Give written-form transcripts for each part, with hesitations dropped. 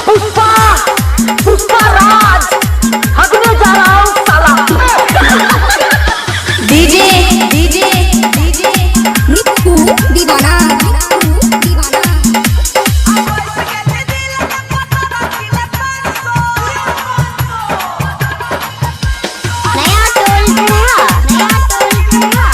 पुष्पा पुष्पा राज हगने जा रहा हूँ साला। डीजे डीजे डीजे निक्कू दीवाना दीवाना। नया टोल चढ़ा नया टोल चढ़ा।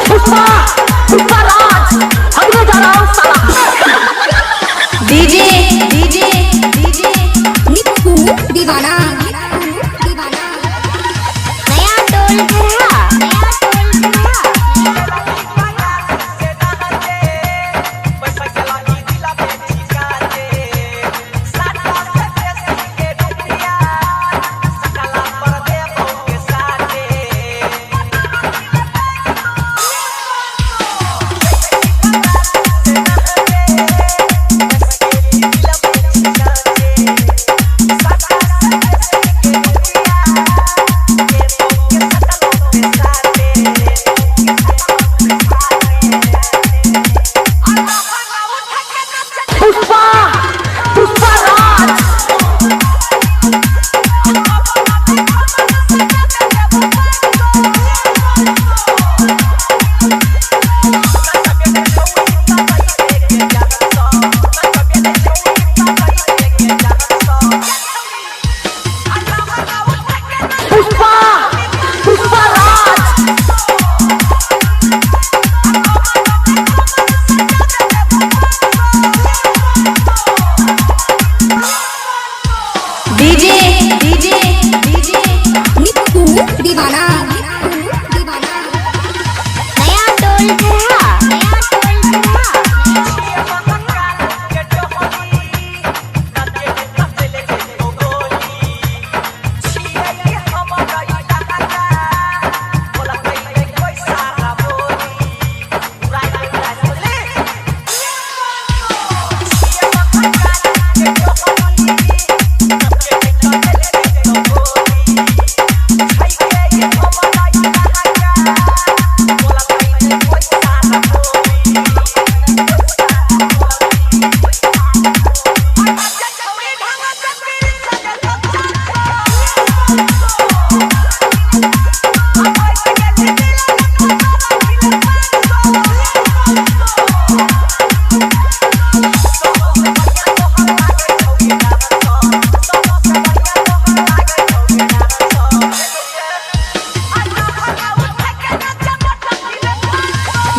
पुष्पा पुष्पा राज हगने जा रहा हूँ साला। डीजे डीजे डीजे निक्कू दीवाना दीवाना। नया टोल चढ़ा नया टोल चढ़ा। Pushpa Pushpa Raj Pushpa Pushpa Raj DJ DJ DJ निक्कू दीवाना दीवाना। नया टोल चढ़ा नया टोल चढ़ा।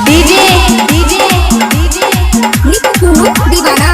डीजे डीजे डीजे निक्कू दीवाना।